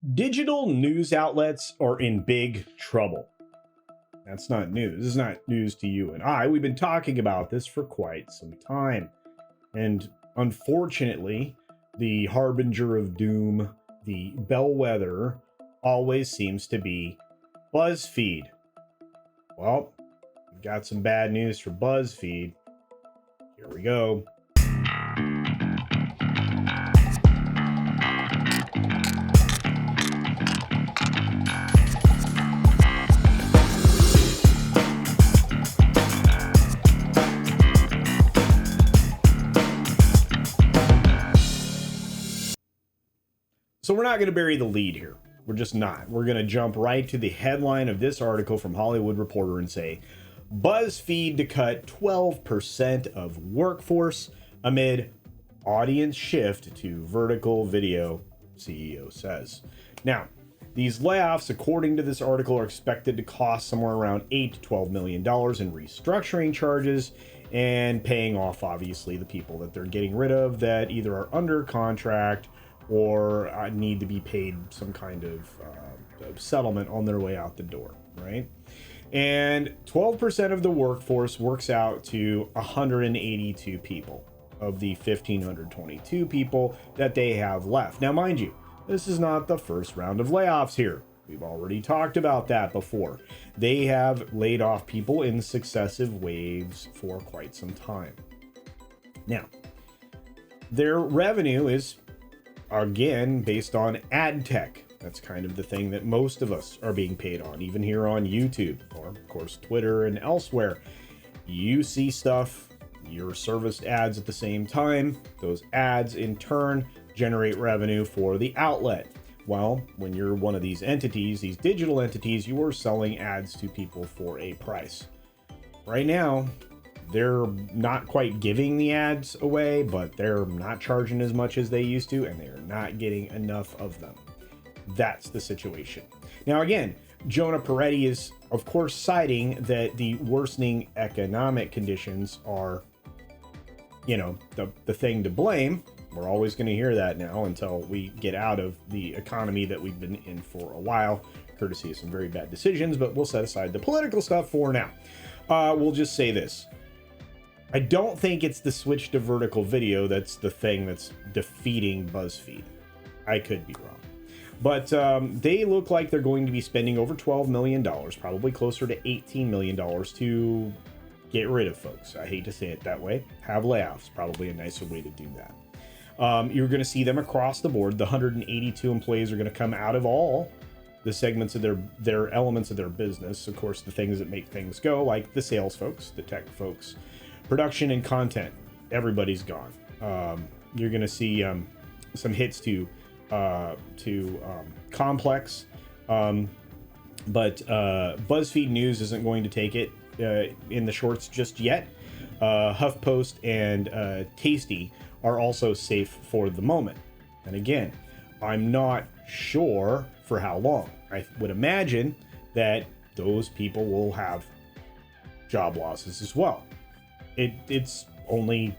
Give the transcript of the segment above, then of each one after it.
Digital news outlets are in big trouble. That's not news. This is not news to you and I. We've been talking about this for quite some time. And unfortunately, the harbinger of doom, the bellwether, always seems to be Buzzfeed. Well, we've got some bad news for Buzzfeed. Here we go. So we're not going to bury the lead here. We're just not. We're going to jump right to the headline of this article from Hollywood Reporter and say, Buzzfeed to cut 12% of workforce amid audience shift to vertical video, CEO says. Now, these layoffs, according to this article, are expected to cost somewhere around $8 to $12 million in restructuring charges and paying off, obviously, the people that they're getting rid of that either are under contract or need to be paid some kind of settlement on their way out the door, right? And 12% of the workforce works out to 182 people of the 1,522 people that they have left. Now, mind you, this is not the first round of layoffs here. We've already talked about that before. They have laid off people in successive waves for quite some time. Now, their revenue is again based on ad tech. That's kind of the thing that most of us are being paid on, even here on YouTube or of course Twitter and elsewhere. You see stuff, you're serviced ads at the same time. Those ads in turn generate revenue for the outlet. Well, when you're one of these entities, these digital entities, you are selling ads to people for a price. Right now, they're not quite giving the ads away, but they're not charging as much as they used to, and they're not getting enough of them. That's the situation. Now, again, Jonah Peretti is, of course, citing that the worsening economic conditions are, the thing to blame. We're always going to hear that now until we get out of the economy that we've been in for a while, courtesy of some very bad decisions, but we'll set aside the political stuff for now. We'll just say this. I don't think it's the switch to vertical video that's the thing that's defeating Buzzfeed. I could be wrong. But they look like they're going to be spending over $12 million, probably closer to $18 million to get rid of folks. I hate to say it that way. Have layoffs, probably a nicer way to do that. You're going to see them across the board. The 182 employees are going to come out of all the segments of their elements of their business. Of course, the things that make things go, like the sales folks, the tech folks, production and content, everybody's gone. You're going to see some hits to Complex, but BuzzFeed News isn't going to take it in the shorts just yet. HuffPost and Tasty are also safe for the moment. And again, I'm not sure for how long. I would imagine that those people will have job losses as well. It's only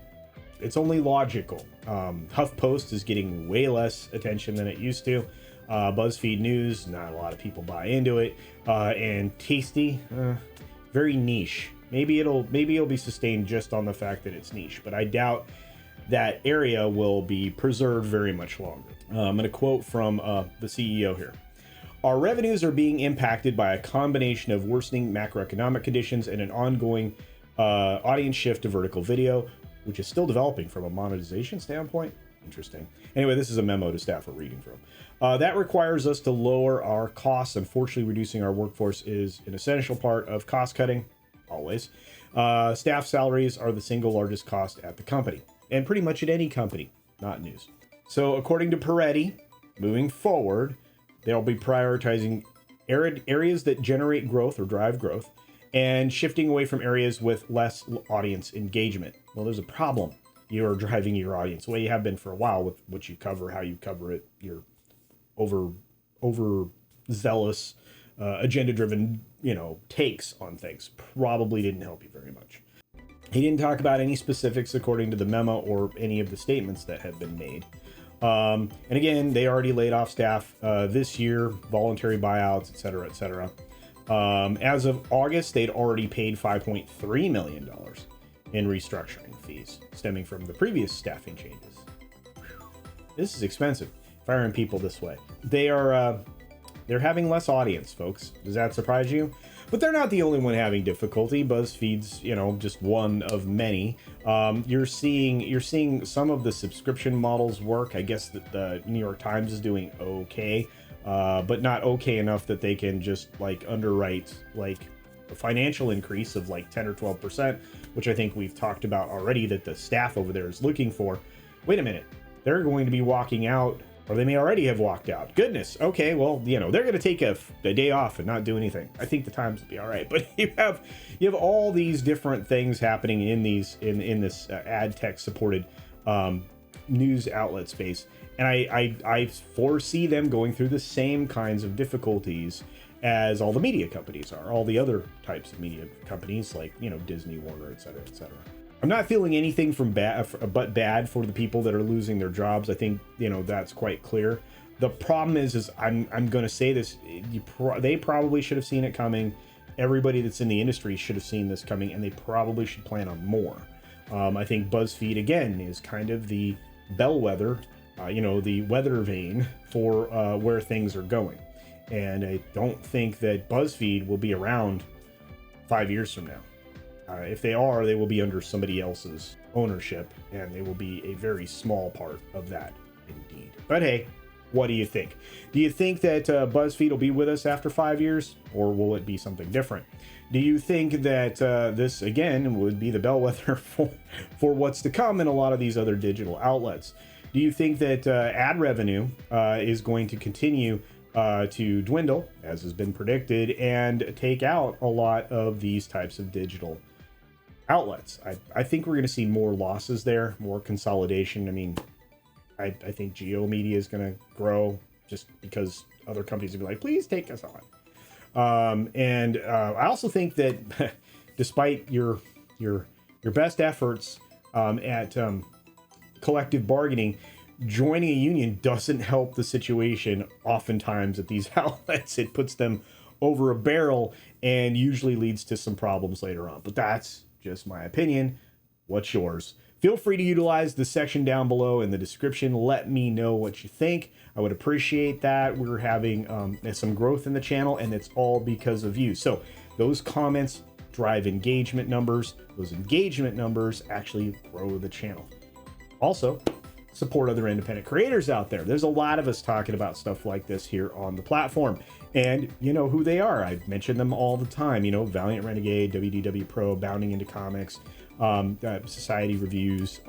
logical. HuffPost is getting way less attention than it used to. BuzzFeed News, not a lot of people buy into it. And Tasty, very niche. Maybe it'll be sustained just on the fact that it's niche, but I doubt that area will be preserved very much longer. I'm going to quote from the CEO here. Our revenues are being impacted by a combination of worsening macroeconomic conditions and an ongoing audience shift to vertical video, which is still developing from a monetization standpoint. Interesting. Anyway, this is a memo to staff we're reading from. That requires us to lower our costs. Unfortunately, reducing our workforce is an essential part of cost cutting, always. Staff salaries are the single largest cost at the company, and pretty much at any company, not news. So according to Peretti, moving forward, they'll be prioritizing areas that generate growth or drive growth, and shifting away from areas with less audience engagement. Well, there's a problem. You're driving your audience away. You have been for a while with what you cover, how you cover it, your overzealous, agenda-driven, takes on things. Probably didn't help you very much. He didn't talk about any specifics according to the memo or any of the statements that have been made. And again, they already laid off staff this year, voluntary buyouts, et cetera, et cetera. As of August, they'd already paid $5.3 million in restructuring fees stemming from the previous staffing changes. This is expensive, firing people this way. They're having less audience, folks. Does that surprise you? But they're not the only one having difficulty. BuzzFeed's, just one of many. You're seeing some of the subscription models work. I guess that the New York Times is doing okay, but not okay enough that they can just underwrite a financial increase of 10 or 12%, which I think we've talked about already that the staff over there is looking for. Wait a minute, they're going to be walking out. Or they may already have walked out. Goodness. Okay, well, they're going to take a day off and not do anything. I think the Times will be all right. But you have all these different things happening in this ad tech supported news outlet space, and I foresee them going through the same kinds of difficulties as all the media companies are, all the other types of media companies like Disney, Warner, et cetera, et cetera. I'm not feeling anything but bad for the people that are losing their jobs. I think that's quite clear. The problem is I'm going to say this. They probably should have seen it coming. Everybody that's in the industry should have seen this coming, and they probably should plan on more. I think BuzzFeed again is kind of the bellwether, the weather vane for where things are going. And I don't think that BuzzFeed will be around 5 years from now. If they are, they will be under somebody else's ownership, and they will be a very small part of that indeed. But hey, what do you think? Do you think that BuzzFeed will be with us after 5 years, or will it be something different? Do you think that this, again, would be the bellwether for what's to come in a lot of these other digital outlets? Do you think that ad revenue is going to continue to dwindle, as has been predicted, and take out a lot of these types of digital outlets? I think we're going to see more losses there, more consolidation. I mean, I think Geo Media is going to grow just because other companies will be like, please take us on. And I also think that despite your best efforts at collective bargaining, joining a union doesn't help the situation oftentimes at these outlets. It puts them over a barrel and usually leads to some problems later on. But that's just my opinion. What's yours? Feel free to utilize the section down below in the description. Let me know what you think. I would appreciate that. We're having some growth in the channel, and it's all because of you. So those comments drive engagement numbers. Those engagement numbers actually grow the channel. Also, support other independent creators out there. There's a lot of us talking about stuff like this here on the platform, and you know who they are. I mention them all the time. Valiant Renegade, WDW Pro, Bounding into Comics, Society Reviews,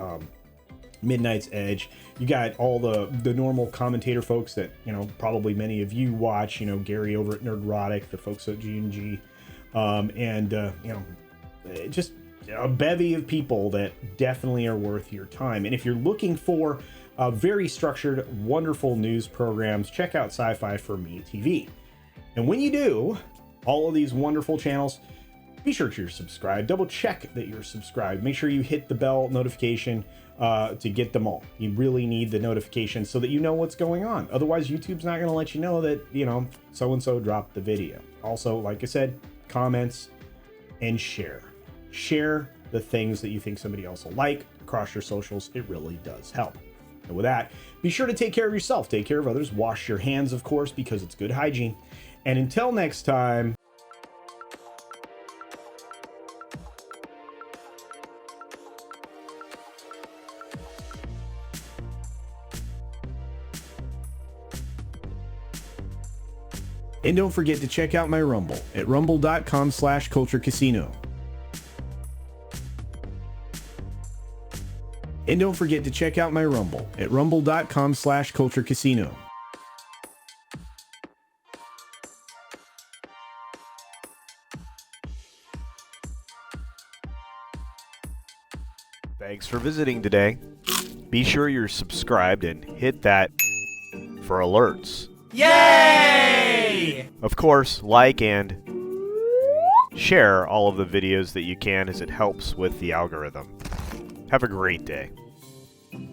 Midnight's Edge. You got all the normal commentator folks that probably many of you watch. Gary over at Nerdrotic, the folks at G&G, just a bevy of people that definitely are worth your time. And if you're looking for very structured, wonderful news programs, check out Sci-Fi for Me TV. And when you do, all of these wonderful channels, be sure you're subscribed. Double check that you're subscribed. Make sure you hit the bell notification to get them all. You really need the notification so that you know what's going on. Otherwise, YouTube's not going to let you know that, so-and-so dropped the video. Also, like I said, comments and share. Share the things that you think somebody else will like across your socials. It really does help. And with that, be sure to take care of yourself, take care of others, wash your hands, of course, because it's good hygiene. And until next time, and don't forget to check out my Rumble at rumble.com/CultureCasino. And don't forget to check out my Rumble at rumble.com/CultureCasino. Thanks for visiting today. Be sure you're subscribed and hit that for alerts. Yay! Of course, like and share all of the videos that you can, as it helps with the algorithm. Have a great day.